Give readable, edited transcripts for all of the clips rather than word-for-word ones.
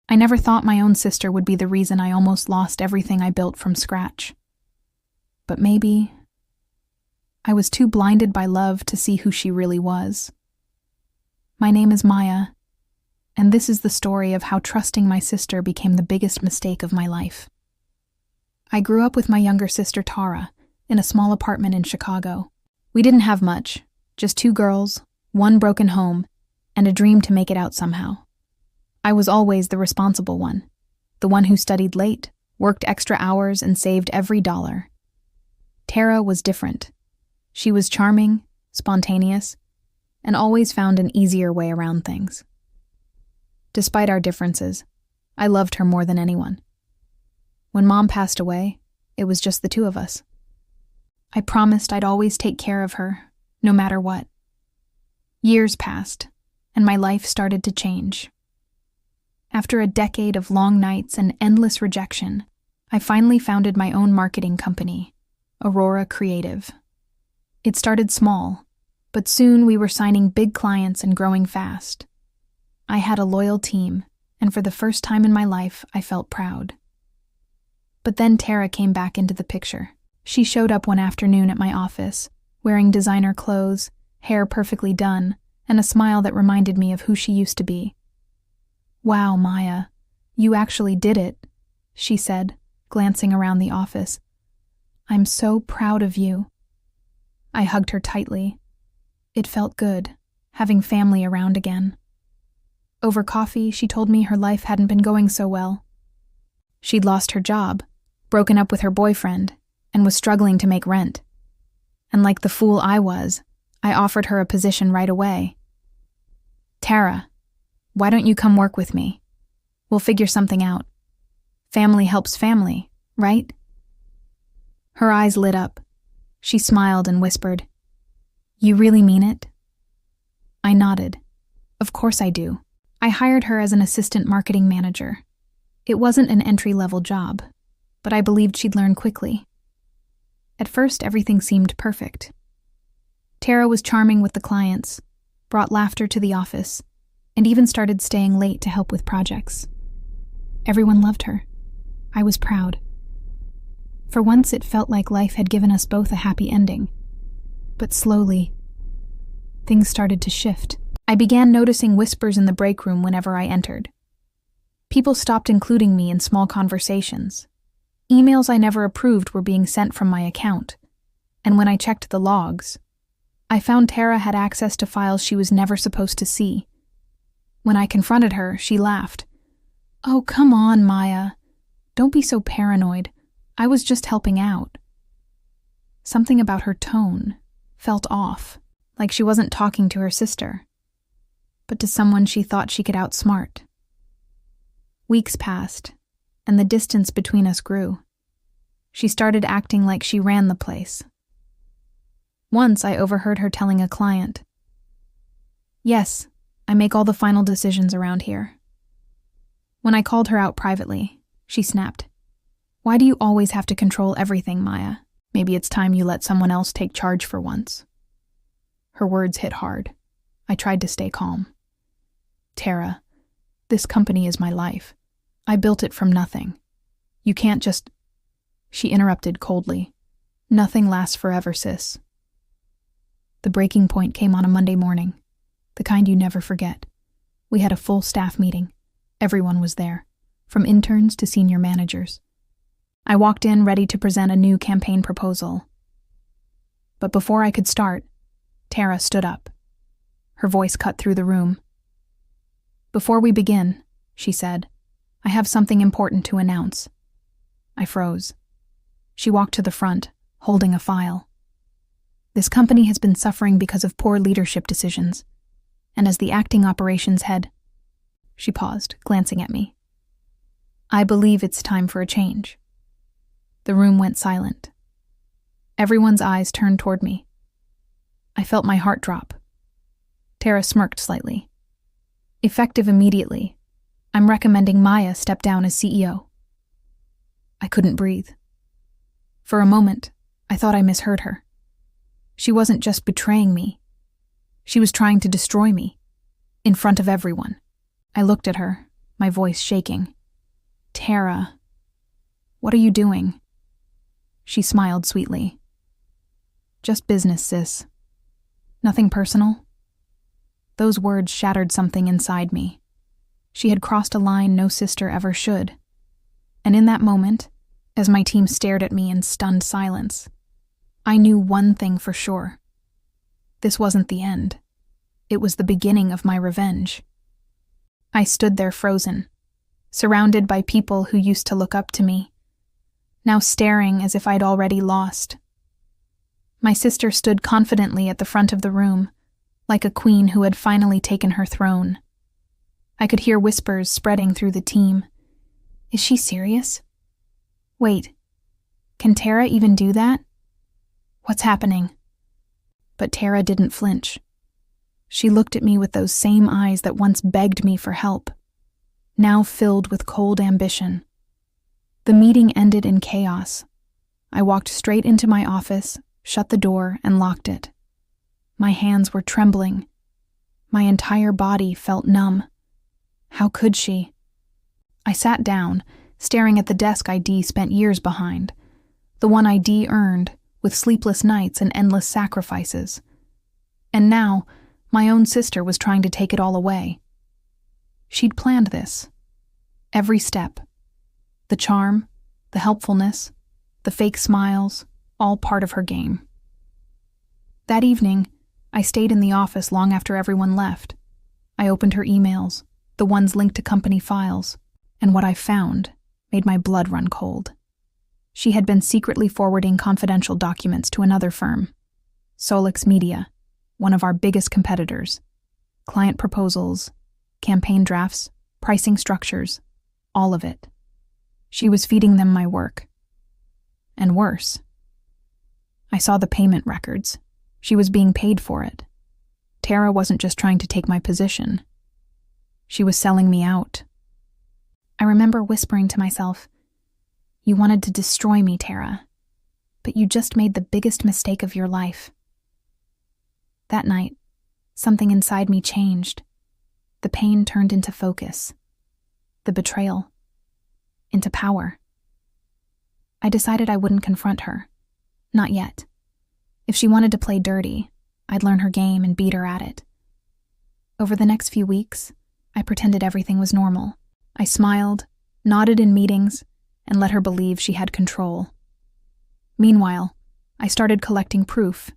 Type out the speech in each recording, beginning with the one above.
I never thought my own sister would be the reason I almost lost everything I built from scratch. But maybe I was too blinded by love to see who she really was. My name is Maya, and this is the story of how trusting my sister became the biggest mistake of my life. I grew up with my younger sister Tara in a small apartment in Chicago. We didn't have much, just 2 girls, 1 broken home, and a dream to make it out somehow. I was always the responsible one, the one who studied late, worked extra hours, and saved every dollar. Tara was different. She was charming, spontaneous, and always found an easier way around things. Despite our differences, I loved her more than anyone. When Mom passed away, it was just the 2 of us. I promised I'd always take care of her, no matter what. Years passed, and my life started to change. After a decade of long nights and endless rejection, I finally founded my own marketing company, Aurora Creative. It started small, but soon we were signing big clients and growing fast. I had a loyal team, and for the first time in my life, I felt proud. But then Tara came back into the picture. She showed up one afternoon at my office, wearing designer clothes, hair perfectly done, and a smile that reminded me of who she used to be. "Wow, Maya, you actually did it," she said, glancing around the office. "I'm so proud of you." I hugged her tightly. It felt good, having family around again. Over coffee, she told me her life hadn't been going so well. She'd lost her job, broken up with her boyfriend, and was struggling to make rent. And like the fool I was, I offered her a position right away. "Tara, why don't you come work with me? We'll figure something out. Family helps family, right?" Her eyes lit up. She smiled and whispered, "You really mean it?" I nodded. "Of course I do." I hired her as an assistant marketing manager. It wasn't an entry-level job, but I believed she'd learn quickly. At first, everything seemed perfect. Tara was charming with the clients, brought laughter to the office, and even started staying late to help with projects. Everyone loved her. I was proud. For once, it felt like life had given us both a happy ending. But slowly, things started to shift. I began noticing whispers in the break room whenever I entered. People stopped including me in small conversations. Emails I never approved were being sent from my account. And when I checked the logs, I found Tara had access to files she was never supposed to see. When I confronted her, she laughed. "Oh, come on, Maya. Don't be so paranoid. I was just helping out." Something about her tone felt off, like she wasn't talking to her sister, but to someone she thought she could outsmart. Weeks passed, and the distance between us grew. She started acting like she ran the place. Once I overheard her telling a client, "Yes, I make all the final decisions around here." When I called her out privately, she snapped, "Why do you always have to control everything, Maya? Maybe it's time you let someone else take charge for once." Her words hit hard. I tried to stay calm. "Tara, this company is my life. I built it from nothing. You can't just—" She interrupted coldly. "Nothing lasts forever, sis." The breaking point came on a Monday morning, the kind you never forget. We had a full staff meeting. Everyone was there, from interns to senior managers. I walked in ready to present a new campaign proposal. But before I could start, Tara stood up. Her voice cut through the room. "Before we begin," she said, "I have something important to announce." I froze. She walked to the front, holding a file. "This company has been suffering because of poor leadership decisions, and as the acting operations head—" She paused, glancing at me. "I believe it's time for a change." The room went silent. Everyone's eyes turned toward me. I felt my heart drop. Tara smirked slightly. "Effective immediately, I'm recommending Maya step down as CEO." I couldn't breathe. For a moment, I thought I misheard her. She wasn't just betraying me. She was trying to destroy me, in front of everyone. I looked at her, my voice shaking. "Tara, what are you doing?" She smiled sweetly. "Just business, sis. Nothing personal?" Those words shattered something inside me. She had crossed a line no sister ever should. And in that moment, as my team stared at me in stunned silence, I knew one thing for sure. This wasn't the end. It was the beginning of my revenge. I stood there frozen, surrounded by people who used to look up to me, now staring as if I'd already lost. My sister stood confidently at the front of the room, like a queen who had finally taken her throne. I could hear whispers spreading through the team. Is she serious? Wait, can Tara even do that? What's happening? But Tara didn't flinch. She looked at me with those same eyes that once begged me for help, now filled with cold ambition. The meeting ended in chaos. I walked straight into my office, shut the door, and locked it. My hands were trembling. My entire body felt numb. How could she? I sat down, staring at the desk ID spent years behind, the one ID earned with sleepless nights and endless sacrifices. And now, my own sister was trying to take it all away. She'd planned this. Every step. The charm, the helpfulness, the fake smiles, all part of her game. That evening, I stayed in the office long after everyone left. I opened her emails, the ones linked to company files, and what I found made my blood run cold. She had been secretly forwarding confidential documents to another firm, Solix Media, one of our biggest competitors. Client proposals, campaign drafts, pricing structures, all of it. She was feeding them my work. And worse. I saw the payment records. She was being paid for it. Tara wasn't just trying to take my position. She was selling me out. I remember whispering to myself, "You wanted to destroy me, Tara, but you just made the biggest mistake of your life." That night, something inside me changed. The pain turned into focus. The betrayal into power. I decided I wouldn't confront her. Not yet. If she wanted to play dirty, I'd learn her game and beat her at it. Over the next few weeks, I pretended everything was normal. I smiled, nodded in meetings, and let her believe she had control. Meanwhile, I started collecting proof,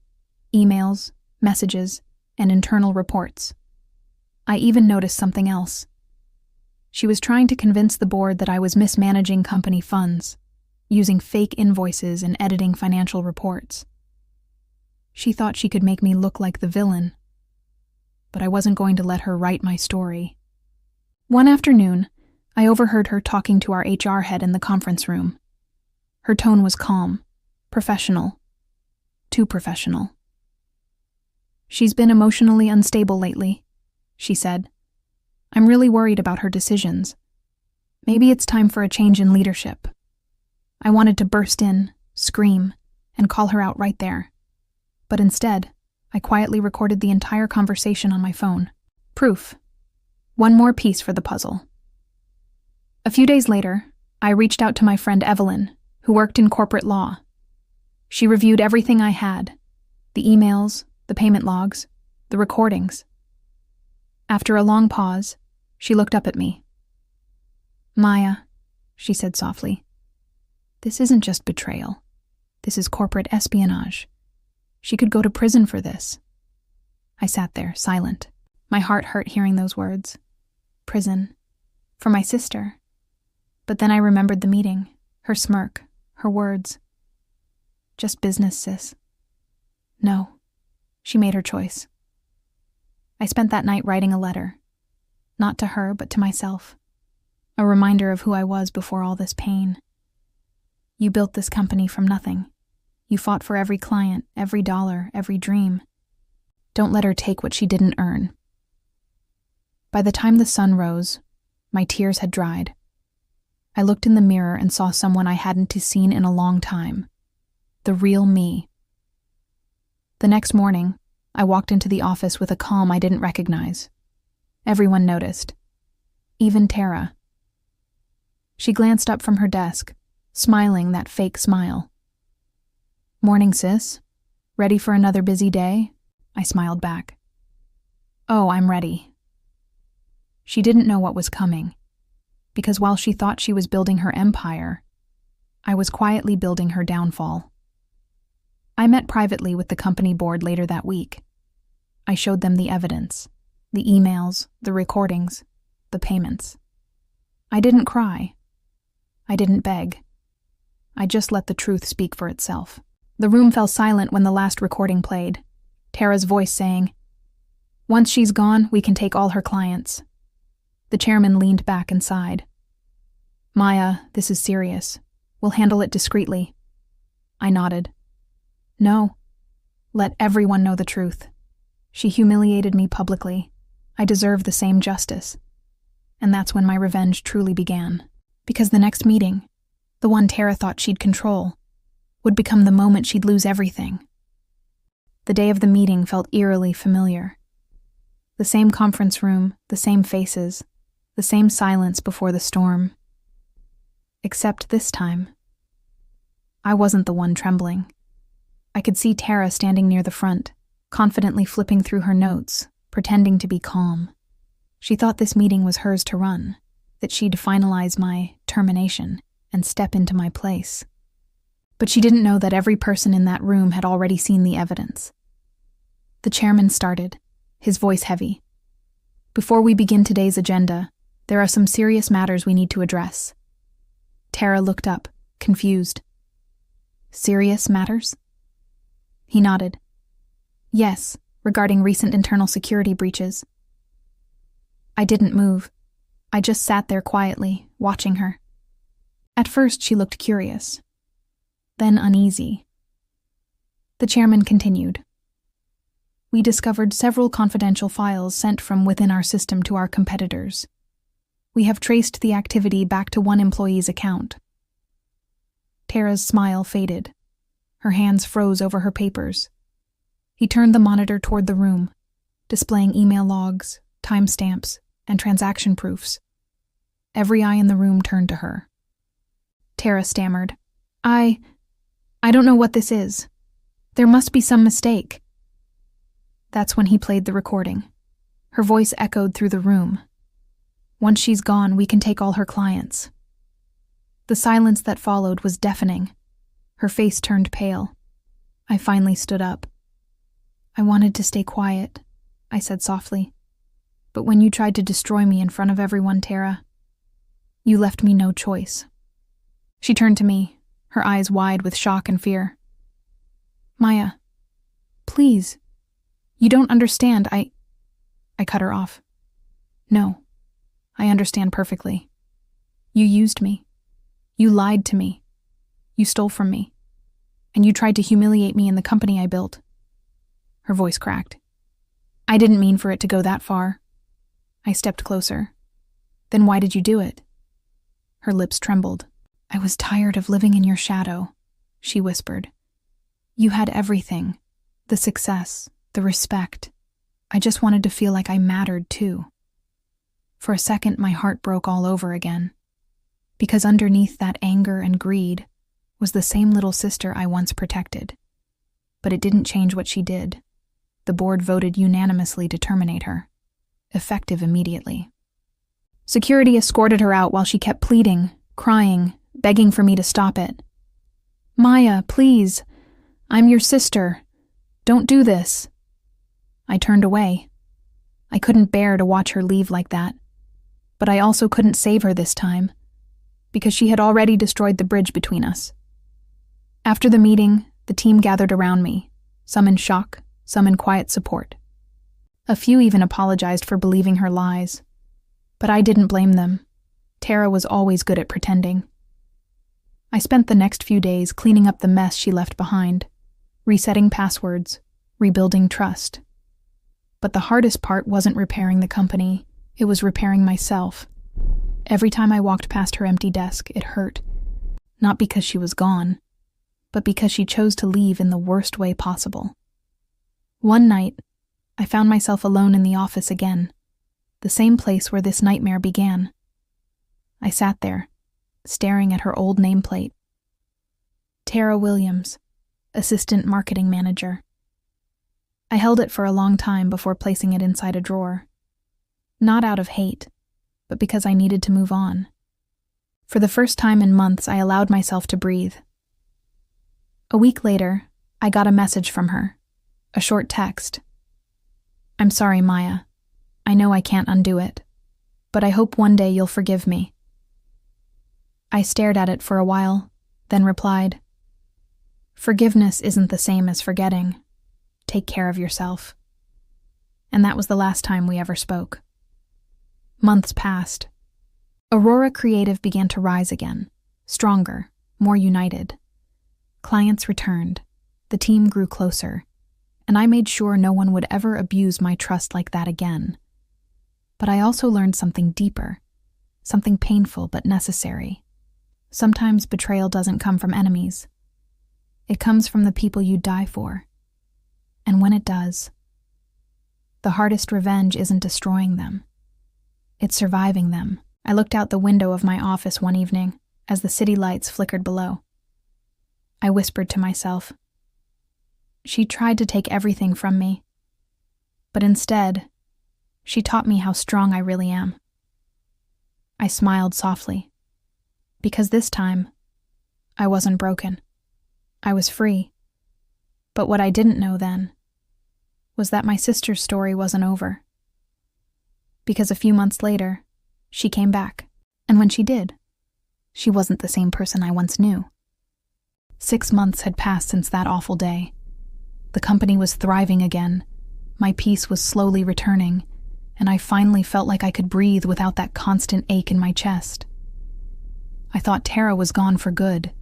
emails, messages, and internal reports. I even noticed something else. She was trying to convince the board that I was mismanaging company funds, using fake invoices and editing financial reports. She thought she could make me look like the villain, but I wasn't going to let her write my story. One afternoon, I overheard her talking to our HR head in the conference room. Her tone was calm, professional, too professional. "She's been emotionally unstable lately," she said. "I'm really worried about her decisions. Maybe it's time for a change in leadership." I wanted to burst in, scream, and call her out right there. But instead, I quietly recorded the entire conversation on my phone. Proof. One more piece for the puzzle. A few days later, I reached out to my friend Evelyn, who worked in corporate law. She reviewed everything I had, the emails, the payment logs, the recordings. After a long pause, she looked up at me. "Maya," she said softly, "this isn't just betrayal. This is corporate espionage. She could go to prison for this." I sat there, silent. My heart hurt hearing those words. Prison. For my sister. But then I remembered the meeting, her smirk, her words. "Just business, sis." No. She made her choice. I spent that night writing a letter. Not to her, but to myself. A reminder of who I was before all this pain. You built this company from nothing. You fought for every client, every dollar, every dream. Don't let her take what she didn't earn. By the time the sun rose, my tears had dried. I looked in the mirror and saw someone I hadn't seen in a long time. The real me. The next morning, I walked into the office with a calm I didn't recognize. Everyone noticed. even Tara. She glanced up from her desk, smiling that fake smile. "Morning, sis. Ready for another busy day?" I smiled back. "Oh, I'm ready." She didn't know what was coming, because while she thought she was building her empire, I was quietly building her downfall. I met privately with the company board later that week. I showed them the evidence, the emails, the recordings, the payments. I didn't cry. I didn't beg. I just let the truth speak for itself. The room fell silent when the last recording played, Tara's voice saying, "Once she's gone, we can take all her clients." The chairman leaned back and sighed. "Maya, this is serious. We'll handle it discreetly." I nodded. "No. Let everyone know the truth. She humiliated me publicly. I deserve the same justice." And that's when my revenge truly began. Because the next meeting, the one Tara thought she'd control, would become the moment she'd lose everything. The day of the meeting felt eerily familiar. The same conference room, the same faces, the same silence before the storm. Except this time, I wasn't the one trembling. I could see Tara standing near the front, confidently flipping through her notes, pretending to be calm. She thought this meeting was hers to run, that she'd finalize my termination and step into my place. But she didn't know that every person in that room had already seen the evidence. The chairman started, his voice heavy. "Before we begin today's agenda, there are some serious matters we need to address." Tara looked up, confused. "Serious matters?" He nodded. "Yes, regarding recent internal security breaches." I didn't move. I just sat there quietly, watching her. At first she looked curious, then uneasy. The chairman continued. "We discovered several confidential files sent from within our system to our competitors. We have traced the activity back to one employee's account." Tara's smile faded. Her hands froze over her papers. He turned the monitor toward the room, displaying email logs, timestamps, and transaction proofs. Every eye in the room turned to her. Tara stammered, I don't know what this is. There must be some mistake." That's when he played the recording. Her voice echoed through the room. "Once she's gone, we can take all her clients." The silence that followed was deafening. Her face turned pale. I finally stood up. "I wanted to stay quiet," I said softly. "But when you tried to destroy me in front of everyone, Tara, you left me no choice." She turned to me, her eyes wide with shock and fear. "Maya, please. You don't understand. I cut her off. "No, I understand perfectly. You used me. You lied to me. You stole from me. And you tried to humiliate me in the company I built." Her voice cracked. "I didn't mean for it to go that far." I stepped closer. "Then why did you do it?" Her lips trembled. "I was tired of living in your shadow," she whispered. "You had everything. The success, the respect. I just wanted to feel like I mattered too." For a second, my heart broke all over again. Because underneath that anger and greed was the same little sister I once protected. But it didn't change what she did. The board voted unanimously to terminate her, effective immediately. Security escorted her out while she kept pleading, crying, begging for me to stop it. "Maya, please. I'm your sister. Don't do this." I turned away. I couldn't bear to watch her leave like that. But I also couldn't save her this time, because she had already destroyed the bridge between us. After the meeting, the team gathered around me, some in shock, some in quiet support. A few even apologized for believing her lies. But I didn't blame them. Tara was always good at pretending. I spent the next few days cleaning up the mess she left behind, resetting passwords, rebuilding trust. But the hardest part wasn't repairing the company, it was repairing myself. Every time I walked past her empty desk, it hurt. Not because she was gone, but because she chose to leave in the worst way possible. One night, I found myself alone in the office again. the same place where this nightmare began. I sat there, staring at her old nameplate. Tara Williams, Assistant Marketing Manager. I held it for a long time before placing it inside a drawer. Not out of hate, but because I needed to move on. For the first time in months, I allowed myself to breathe. A week later, I got a message from her, a short text. "I'm sorry, Maya. I know I can't undo it, but I hope one day you'll forgive me." I stared at it for a while, then replied, "Forgiveness isn't the same as forgetting. Take care of yourself." And that was the last time we ever spoke. Months passed. Aurora Creative began to rise again, stronger, more united. Clients returned, the team grew closer, and I made sure no one would ever abuse my trust like that again. But I also learned something deeper, something painful but necessary. Sometimes betrayal doesn't come from enemies. It comes from the people you die for. And when it does, the hardest revenge isn't destroying them. It's surviving them. I looked out the window of my office one evening as the city lights flickered below. I whispered to myself, "She tried to take everything from me, but instead, she taught me how strong I really am." I smiled softly, because this time, I wasn't broken. I was free. But what I didn't know then was that my sister's story wasn't over. Because a few months later, she came back, and when she did, she wasn't the same person I once knew. 6 months had passed since that awful day. The company was thriving again, my peace was slowly returning, and I finally felt like I could breathe without that constant ache in my chest. I thought Tara was gone for good,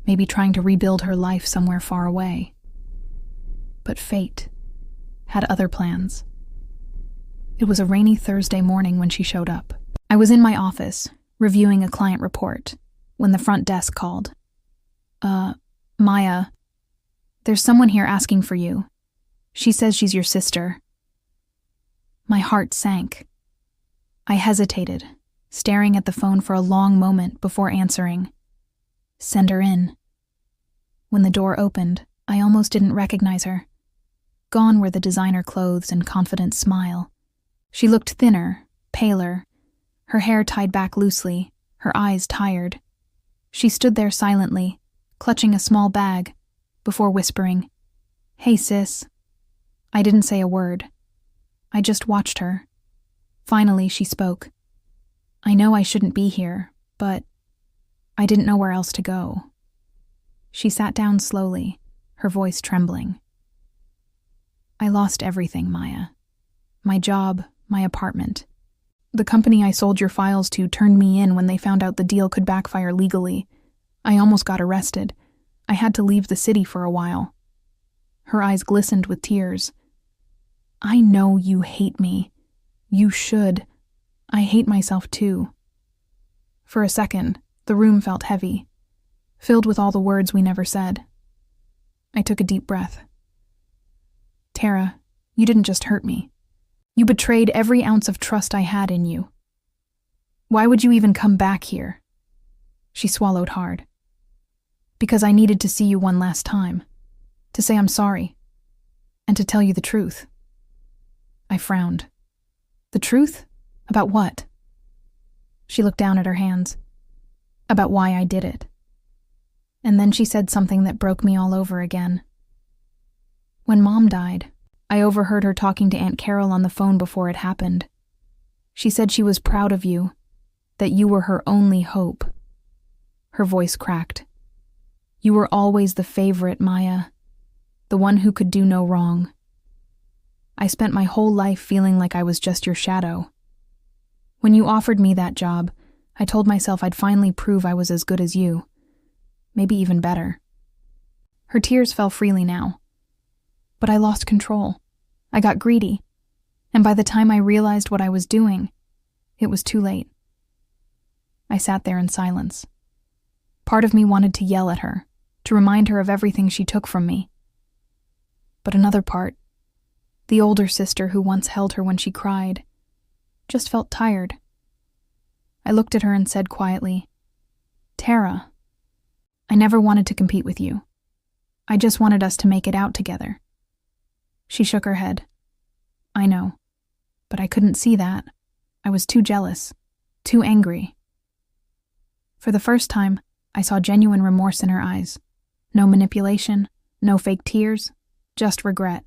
maybe trying to rebuild her life somewhere far away. But fate had other plans. It was a rainy Thursday morning when she showed up. I was in my office, reviewing a client report, when the front desk called. Maya, there's someone here asking for you. She says she's your sister." My heart sank. I hesitated, staring at the phone for a long moment before answering. "Send her in." When the door opened, I almost didn't recognize her. Gone were the designer clothes and confident smile. She looked thinner, paler, her hair tied back loosely, her eyes tired. She stood there silently, clutching a small bag, before whispering, "Hey, sis." I didn't say a word. I just watched her. Finally, she spoke. "I know I shouldn't be here, but I didn't know where else to go." She sat down slowly, her voice trembling. "I lost everything, Maya. My job, my apartment. The company I sold your files to turned me in when they found out the deal could backfire legally. I almost got arrested. I had to leave the city for a while." Her eyes glistened with tears. "I know you hate me. You should. I hate myself too." For a second, the room felt heavy, filled with all the words we never said. I took a deep breath. "Tara, you didn't just hurt me. You betrayed every ounce of trust I had in you. Why would you even come back here?" She swallowed hard. "Because I needed to see you one last time, to say I'm sorry, and to tell you the truth." I frowned. "The truth? About what?" She looked down at her hands. "About why I did it." And then she said something that broke me all over again. "When Mom died, I overheard her talking to Aunt Carol on the phone before it happened. She said she was proud of you, that you were her only hope." Her voice cracked. "You were always the favorite, Maya, the one who could do no wrong. I spent my whole life feeling like I was just your shadow. When you offered me that job, I told myself I'd finally prove I was as good as you, maybe even better." Her tears fell freely now. But I lost control. I got greedy, and by the time I realized what I was doing, it was too late. I sat there in silence. Part of me wanted to yell at her, to remind her of everything she took from me. But another part, the older sister who once held her when she cried, just felt tired. I looked at her and said quietly, "Tara, I never wanted to compete with you. I just wanted us to make it out together." She shook her head. "I know, but I couldn't see that. I was too jealous, too angry." For the first time, I saw genuine remorse in her eyes. No manipulation, no fake tears, just regret.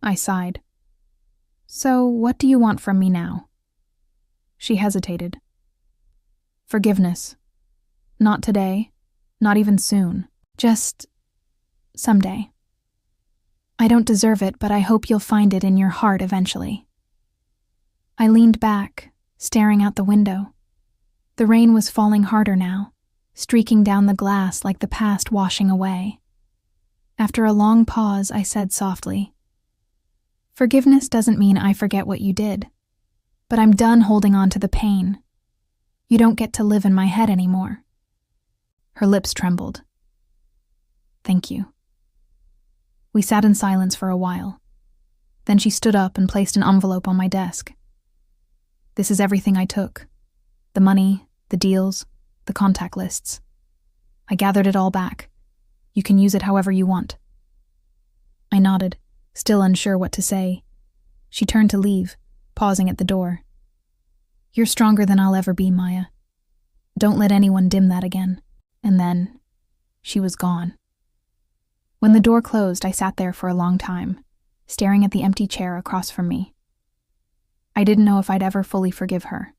I sighed. "So, what do you want from me now?" She hesitated. "Forgiveness. Not today, not even soon. Just someday. I don't deserve it, but I hope you'll find it in your heart eventually." I leaned back, staring out the window. The rain was falling harder now, streaking down the glass like the past washing away. After a long pause, I said softly, "Forgiveness doesn't mean I forget what you did, but I'm done holding on to the pain. You don't get to live in my head anymore." Her lips trembled. "Thank you." We sat in silence for a while. Then she stood up and placed an envelope on my desk. "This is everything I took. The money, the deals, the contact lists. I gathered it all back. You can use it however you want." I nodded, still unsure what to say. She turned to leave, pausing at the door. "You're stronger than I'll ever be, Maya. Don't let anyone dim that again." And then, she was gone. When the door closed, I sat there for a long time, staring at the empty chair across from me. I didn't know if I'd ever fully forgive her.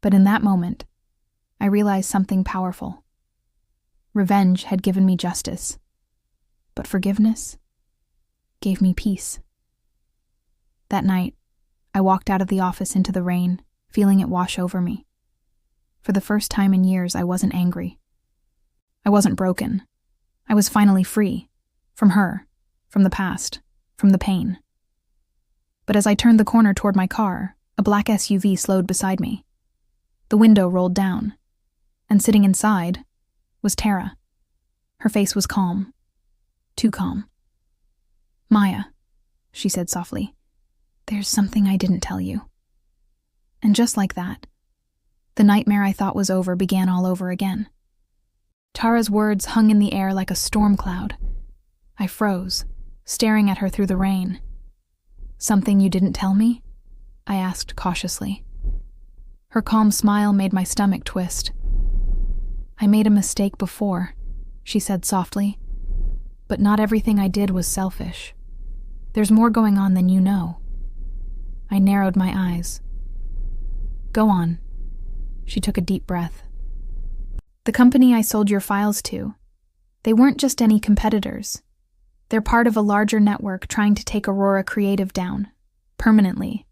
But in that moment, I realized something powerful. Revenge had given me justice, but forgiveness gave me peace. That night, I walked out of the office into the rain, feeling it wash over me. For the first time in years, I wasn't angry. I wasn't broken. I was finally free. From her, from the past, from the pain. But as I turned the corner toward my car, a black SUV slowed beside me. The window rolled down, and sitting inside was Tara. Her face was calm. Too calm. "Maya," she said softly, "there's something I didn't tell you." And just like that, the nightmare I thought was over began all over again. Tara's words hung in the air like a storm cloud. I froze, staring at her through the rain. "Something you didn't tell me?" I asked cautiously. Her calm smile made my stomach twist. "I made a mistake before," she said softly. "But not everything I did was selfish. There's more going on than you know." I narrowed my eyes. "Go on." She took a deep breath. "The company I sold your files to, they weren't just any competitors. They're part of a larger network trying to take Aurora Creative down, permanently.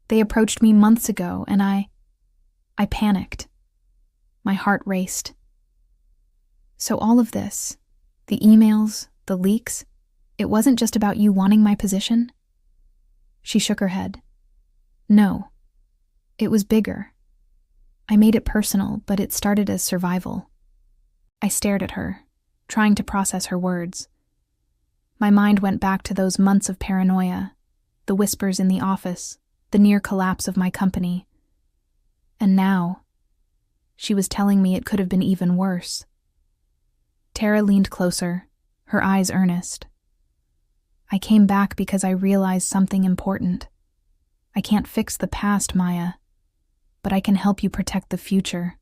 They approached me months ago, and I panicked. My heart raced. So all of this, the emails, the leaks, it wasn't just about you wanting my position?" She shook her head. "No. It was bigger. I made it personal, but it started as survival." I stared at her, trying to process her words. My mind went back to those months of paranoia, the whispers in the office, the near collapse of my company. And now, she was telling me it could have been even worse. Tara leaned closer, her eyes earnest. "I came back because I realized something important. I can't fix the past, Maya, but I can help you protect the future."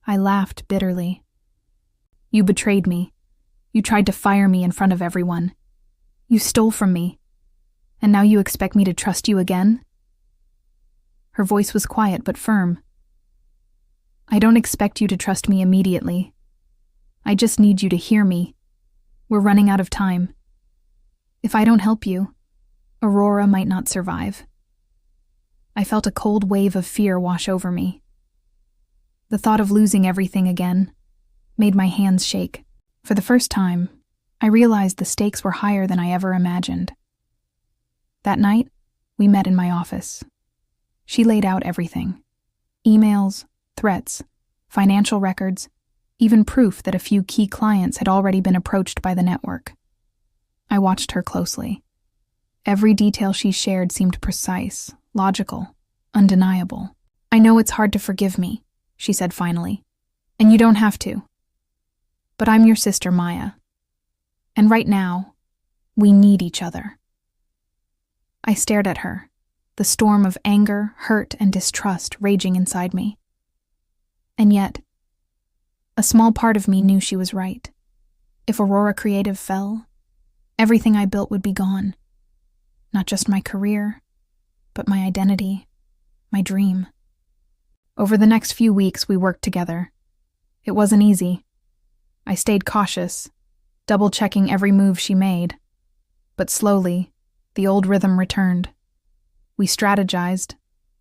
I laughed bitterly. "You betrayed me. You tried to fire me in front of everyone. You stole from me. And now you expect me to trust you again?" Her voice was quiet but firm. "I don't expect you to trust me immediately. I just need you to hear me. We're running out of time. If I don't help you, Aurora might not survive." I felt a cold wave of fear wash over me. The thought of losing everything again made my hands shake. For the first time, I realized the stakes were higher than I ever imagined. That night, we met in my office. She laid out everything. Emails, threats, financial records, even proof that a few key clients had already been approached by the network. I watched her closely. Every detail she shared seemed precise, logical, undeniable. "I know it's hard to forgive me," she said finally, "and you don't have to. But I'm your sister, Maya. And right now, we need each other." I stared at her, the storm of anger, hurt, and distrust raging inside me. And yet, a small part of me knew she was right. If Aurora Creative fell, everything I built would be gone. Not just my career, but my identity, my dream. Over the next few weeks, we worked together. It wasn't easy. I stayed cautious, double-checking every move she made. But slowly, the old rhythm returned. We strategized,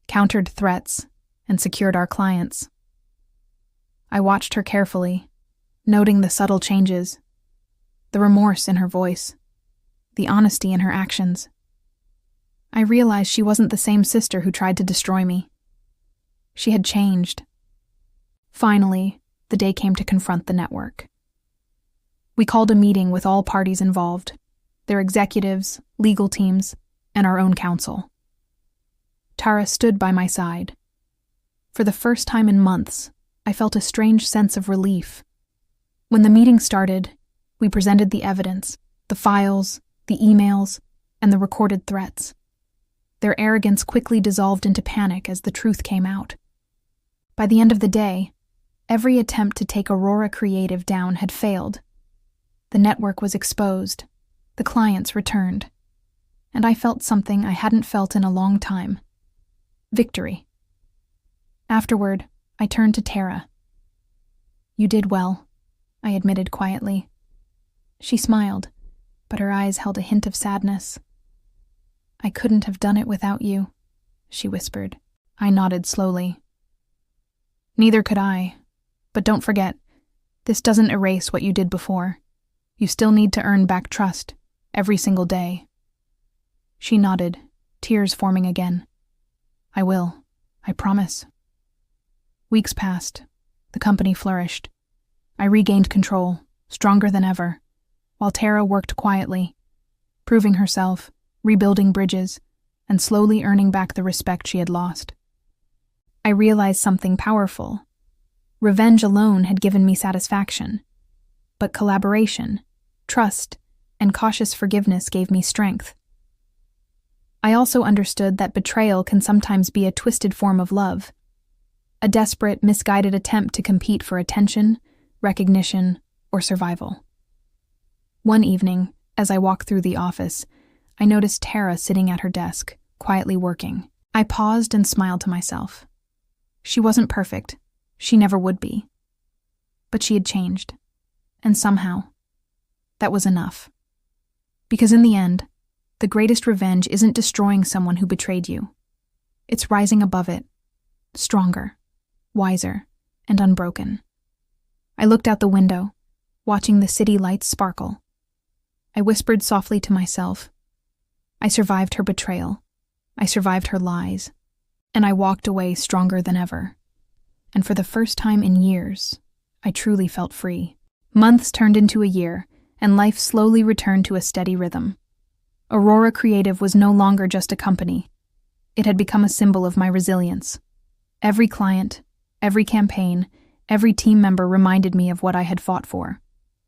countered threats, and secured our clients. I watched her carefully, noting the subtle changes, the remorse in her voice, the honesty in her actions. I realized she wasn't the same sister who tried to destroy me. She had changed. Finally, the day came to confront the network. We called a meeting with all parties involved, their executives, legal teams, and our own counsel. Tara stood by my side. For the first time in months, I felt a strange sense of relief. When the meeting started, we presented the evidence, the files, the emails, and the recorded threats. Their arrogance quickly dissolved into panic as the truth came out. By the end of the day, every attempt to take Aurora Creative down had failed. The network was exposed, the clients returned, and I felt something I hadn't felt in a long time. Victory. Afterward, I turned to Tara. "You did well," I admitted quietly. She smiled, but her eyes held a hint of sadness. "I couldn't have done it without you," she whispered. I nodded slowly. "Neither could I. But don't forget, this doesn't erase what you did before. You still need to earn back trust, every single day." She nodded, tears forming again. "I will. I promise." Weeks passed. The company flourished. I regained control, stronger than ever, while Tara worked quietly, proving herself, rebuilding bridges, and slowly earning back the respect she had lost. I realized something powerful. Revenge alone had given me satisfaction, but collaboration, trust, and cautious forgiveness gave me strength. I also understood that betrayal can sometimes be a twisted form of love, a desperate, misguided attempt to compete for attention, recognition, or survival. One evening, as I walked through the office, I noticed Tara sitting at her desk, quietly working. I paused and smiled to myself. She wasn't perfect. She never would be. But she had changed. And somehow, that was enough. Because in the end, the greatest revenge isn't destroying someone who betrayed you. It's rising above it, stronger, wiser, and unbroken. I looked out the window, watching the city lights sparkle. I whispered softly to myself, I survived her betrayal. I survived her lies. And I walked away stronger than ever. And for the first time in years, I truly felt free. Months turned into a year, and life slowly returned to a steady rhythm. Aurora Creative was no longer just a company. It had become a symbol of my resilience. Every client, every campaign, every team member reminded me of what I had fought for,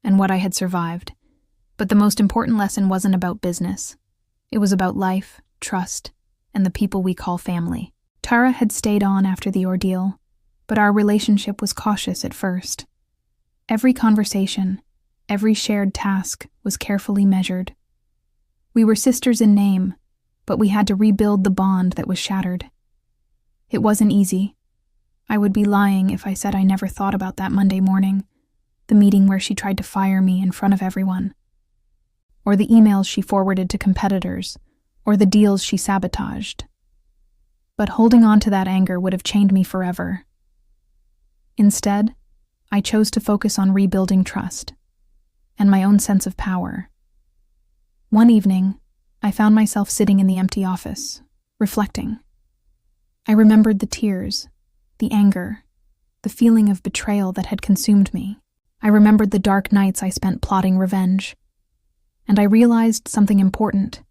and what I had survived. But the most important lesson wasn't about business. It was about life, trust, and the people we call family. Tara had stayed on after the ordeal, but our relationship was cautious at first. Every conversation, every shared task was carefully measured. We were sisters in name, but we had to rebuild the bond that was shattered. It wasn't easy. I would be lying if I said I never thought about that Monday morning, the meeting where she tried to fire me in front of everyone, or the emails she forwarded to competitors, or the deals she sabotaged. But holding on to that anger would have chained me forever. Instead, I chose to focus on rebuilding trust and my own sense of power. One evening, I found myself sitting in the empty office, reflecting. I remembered the tears, the anger, the feeling of betrayal that had consumed me. I remembered the dark nights I spent plotting revenge. And I realized something important.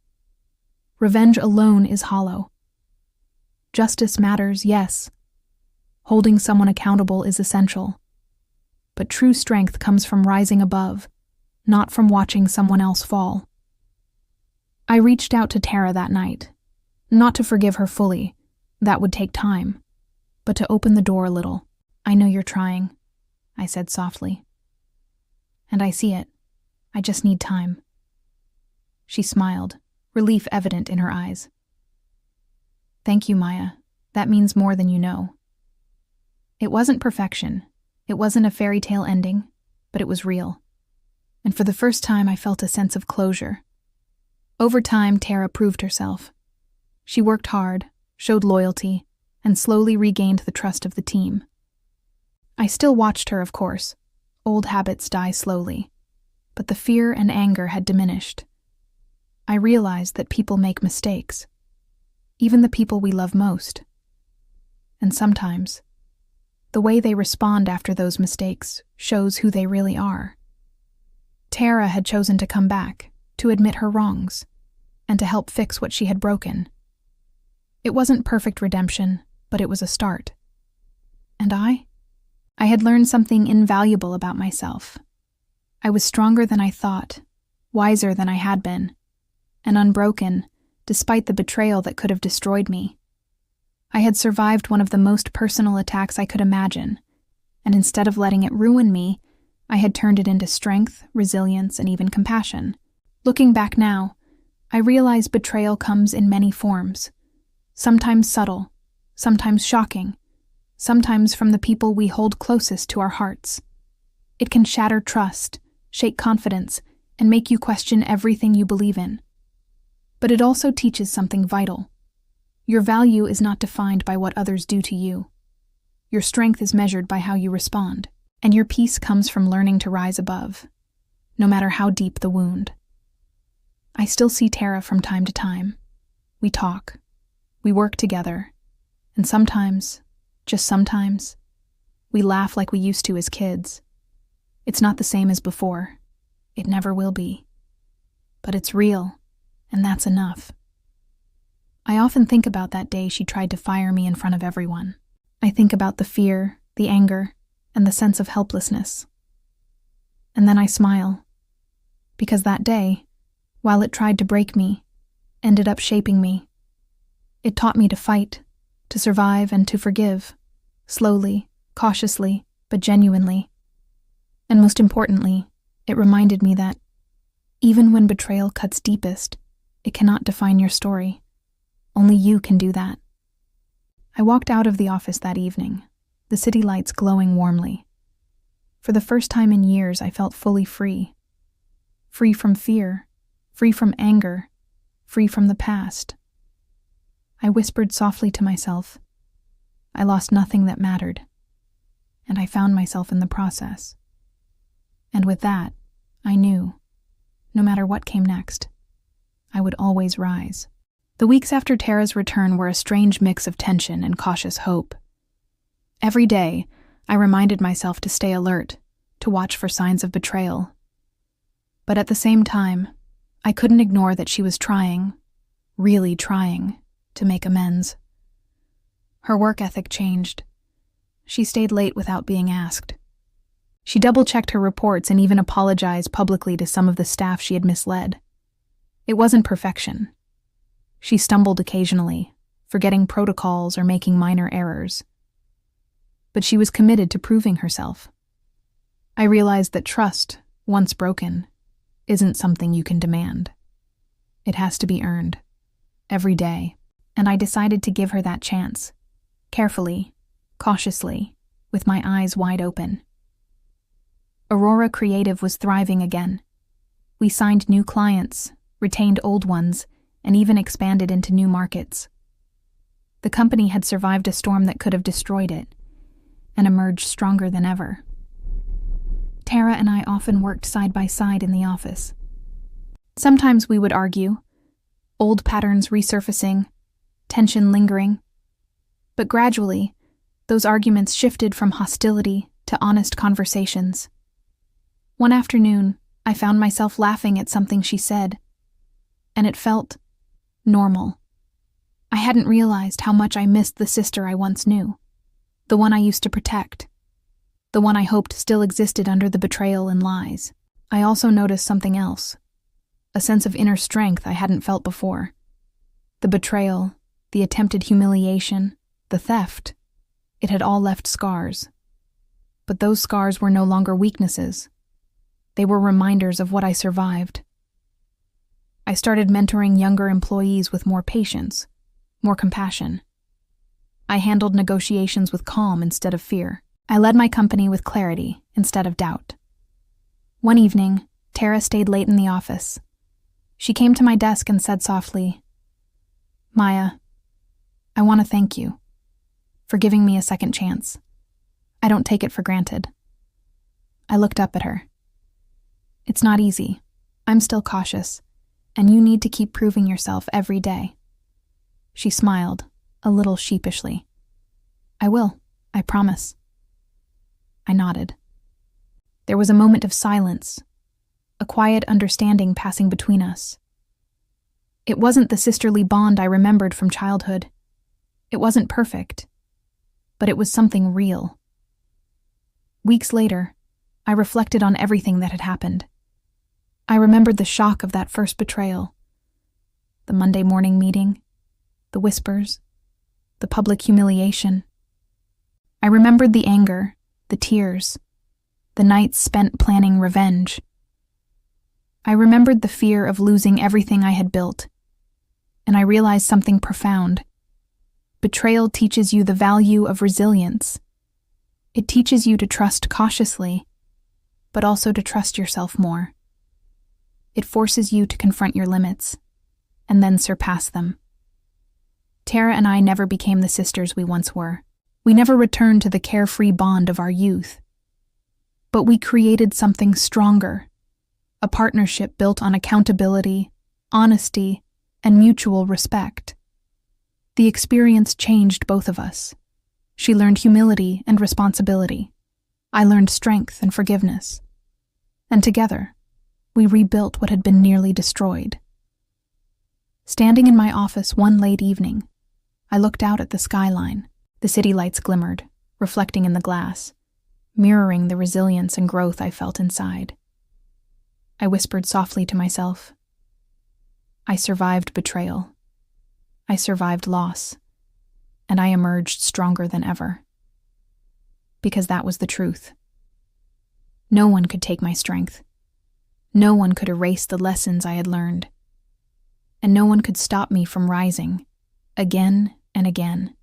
Revenge alone is hollow. Justice matters, yes. Holding someone accountable is essential. But true strength comes from rising above, not from watching someone else fall. I reached out to Tara that night, not to forgive her fully, that would take time, but to open the door a little. I know you're trying, I said softly. And I see it. I just need time. She smiled, relief evident in her eyes. Thank you, Maya. That means more than you know. It wasn't perfection. It wasn't a fairy tale ending, but it was real. And for the first time, I felt a sense of closure. Over time, Tara proved herself. She worked hard, showed loyalty, and slowly regained the trust of the team. I still watched her, of course. Old habits die slowly. But the fear and anger had diminished. I realized that people make mistakes. Even the people we love most. And sometimes, the way they respond after those mistakes shows who they really are. Tara had chosen to come back, to admit her wrongs, and to help fix what she had broken. It wasn't perfect redemption, but it was a start. And I had learned something invaluable about myself. I was stronger than I thought, wiser than I had been, and unbroken, despite the betrayal that could have destroyed me. I had survived one of the most personal attacks I could imagine, and instead of letting it ruin me, I had turned it into strength, resilience, and even compassion. Looking back now, I realize betrayal comes in many forms, sometimes subtle, sometimes shocking, sometimes from the people we hold closest to our hearts. It can shatter trust, shake confidence, and make you question everything you believe in. But it also teaches something vital. Your value is not defined by what others do to you. Your strength is measured by how you respond, and your peace comes from learning to rise above, no matter how deep the wound. I still see Tara from time to time. We talk, we work together, and sometimes, just sometimes, we laugh like we used to as kids. It's not the same as before. It never will be. But it's real, and that's enough. I often think about that day she tried to fire me in front of everyone. I think about the fear, the anger, and the sense of helplessness. And then I smile, because that day, while it tried to break me, ended up shaping me. It taught me to fight, to survive, and to forgive, slowly, cautiously, but genuinely. And most importantly, it reminded me that, even when betrayal cuts deepest, it cannot define your story. Only you can do that. I walked out of the office that evening, the city lights glowing warmly. For the first time in years, I felt fully free. Free from fear, free from anger, free from the past. I whispered softly to myself, I lost nothing that mattered, and I found myself in the process. And with that, I knew, no matter what came next, I would always rise. The weeks after Tara's return were a strange mix of tension and cautious hope. Every day, I reminded myself to stay alert, to watch for signs of betrayal. But at the same time, I couldn't ignore that she was trying, really trying, to make amends. Her work ethic changed. She stayed late without being asked. She double-checked her reports and even apologized publicly to some of the staff she had misled. It wasn't perfection. She stumbled occasionally, forgetting protocols or making minor errors. But she was committed to proving herself. I realized that trust, once broken, isn't something you can demand. It has to be earned, every day, and I decided to give her that chance, carefully, cautiously, with my eyes wide open. Aurora Creative was thriving again. We signed new clients, retained old ones, and even expanded into new markets. The company had survived a storm that could have destroyed it, and emerged stronger than ever. Tara and I often worked side by side in the office. Sometimes we would argue, old patterns resurfacing, tension lingering. But gradually, those arguments shifted from hostility to honest conversations. One afternoon, I found myself laughing at something she said, and it felt normal. I hadn't realized how much I missed the sister I once knew, the one I used to protect, the one I hoped still existed under the betrayal and lies. I also noticed something else, a sense of inner strength I hadn't felt before. The betrayal, the attempted humiliation, the theft, it had all left scars. But those scars were no longer weaknesses. They were reminders of what I survived. I started mentoring younger employees with more patience, more compassion. I handled negotiations with calm instead of fear. I led my company with clarity instead of doubt. One evening, Tara stayed late in the office. She came to my desk and said softly, "Maya, I want to thank you for giving me a second chance. I don't take it for granted." I looked up at her. "It's not easy. I'm still cautious, and you need to keep proving yourself every day." She smiled, a little sheepishly. "I will, I promise." I nodded. There was a moment of silence, a quiet understanding passing between us. It wasn't the sisterly bond I remembered from childhood. It wasn't perfect, but it was something real. Weeks later, I reflected on everything that had happened. I remembered the shock of that first betrayal, the Monday morning meeting, the whispers, the public humiliation. I remembered the anger, the tears, the nights spent planning revenge. I remembered the fear of losing everything I had built, and I realized something profound. Betrayal teaches you the value of resilience. It teaches you to trust cautiously, but also to trust yourself more. It forces you to confront your limits, and then surpass them. Tara and I never became the sisters we once were. We never returned to the carefree bond of our youth. But we created something stronger, a partnership built on accountability, honesty, and mutual respect. The experience changed both of us. She learned humility and responsibility. I learned strength and forgiveness. And together, we rebuilt what had been nearly destroyed. Standing in my office one late evening, I looked out at the skyline. The city lights glimmered, reflecting in the glass, mirroring the resilience and growth I felt inside. I whispered softly to myself, "I survived betrayal. I survived loss, and I emerged stronger than ever." Because that was the truth. No one could take my strength. No one could erase the lessons I had learned. And no one could stop me from rising, again and again.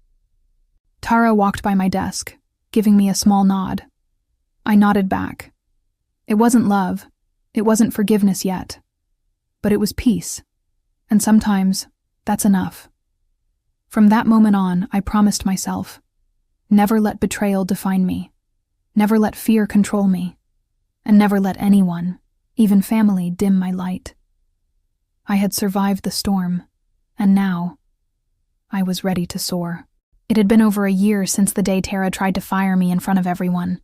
Tara walked by my desk, giving me a small nod. I nodded back. It wasn't love, it wasn't forgiveness yet, but it was peace, and sometimes that's enough. From that moment on, I promised myself, never let betrayal define me, never let fear control me, and never let anyone, even family, dim my light. I had survived the storm, and now I was ready to soar. It had been over a year since the day Tara tried to fire me in front of everyone.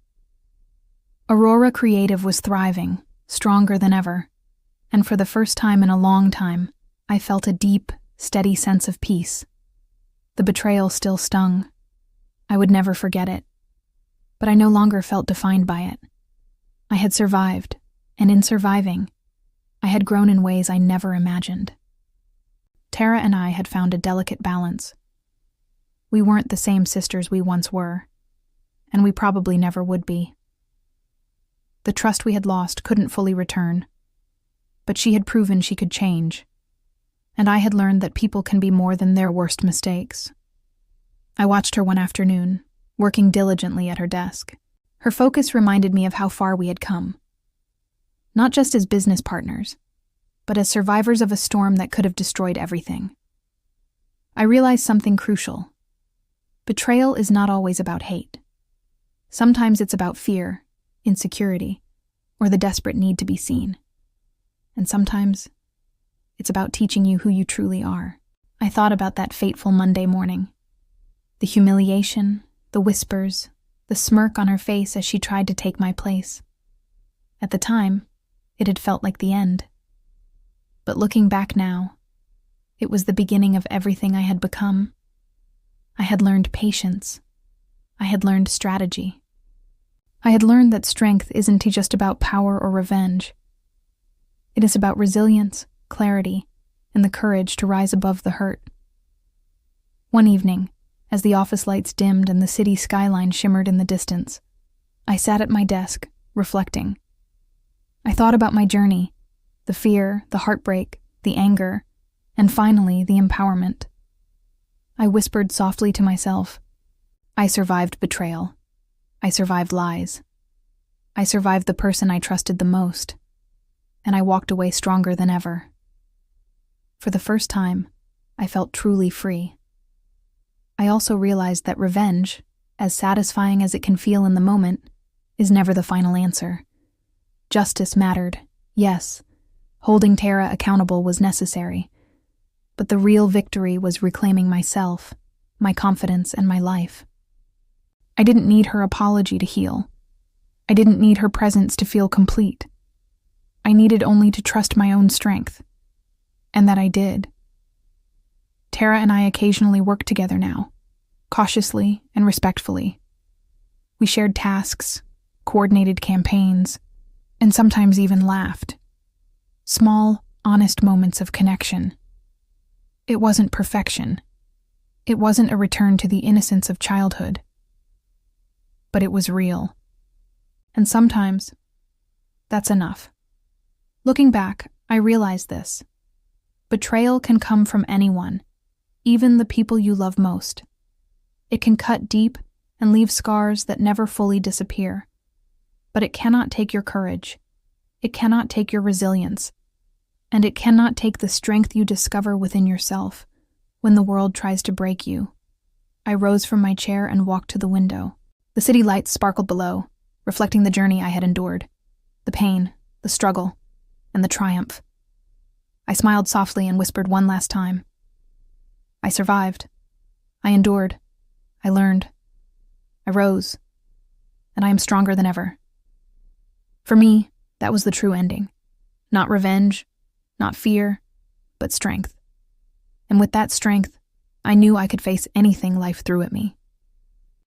Aurora Creative was thriving, stronger than ever, and for the first time in a long time, I felt a deep, steady sense of peace. The betrayal still stung. I would never forget it, but I no longer felt defined by it. I had survived, and in surviving, I had grown in ways I never imagined. Tara and I had found a delicate balance. We weren't the same sisters we once were, and we probably never would be. The trust we had lost couldn't fully return, but she had proven she could change, and I had learned that people can be more than their worst mistakes. I watched her one afternoon, working diligently at her desk. Her focus reminded me of how far we had come. Not just as business partners, but as survivors of a storm that could have destroyed everything. I realized something crucial. Betrayal is not always about hate. Sometimes it's about fear, insecurity, or the desperate need to be seen. And sometimes it's about teaching you who you truly are. I thought about that fateful Monday morning. The humiliation, the whispers, the smirk on her face as she tried to take my place. At the time, it had felt like the end. But looking back now, It was the beginning of everything I had become. I had learned patience. I had learned strategy. I had learned that strength isn't just about power or revenge. It is about resilience, clarity, and the courage to rise above the hurt. One evening, as the office lights dimmed and the city skyline shimmered in the distance, I sat at my desk, reflecting. I thought about my journey, the fear, the heartbreak, the anger, and finally the empowerment. I whispered softly to myself, I survived betrayal. I survived lies. I survived the person I trusted the most, and I walked away stronger than ever. For the first time, I felt truly free. I also realized that revenge, as satisfying as it can feel in the moment, is never the final answer. Justice mattered, yes. Holding Tara accountable was necessary. But the real victory was reclaiming myself, my confidence, and my life. I didn't need her apology to heal. I didn't need her presence to feel complete. I needed only to trust my own strength. And that I did. Tara and I occasionally work together now, cautiously and respectfully. We shared tasks, coordinated campaigns, and sometimes even laughed. Small, honest moments of connection. It wasn't perfection. It wasn't a return to the innocence of childhood. But it was real. And sometimes, that's enough. Looking back, I realized this. Betrayal can come from anyone, even the people you love most. It can cut deep and leave scars that never fully disappear. But it cannot take your courage. It cannot take your resilience. And it cannot take the strength you discover within yourself when the world tries to break you. I rose from my chair and walked to the window. The city lights sparkled below, reflecting the journey I had endured, the pain, the struggle, and the triumph. I smiled softly and whispered one last time. I survived. I endured. I learned. I rose. And I am stronger than ever. For me, that was the true ending. Not revenge, not fear, but strength. And with that strength, I knew I could face anything life threw at me.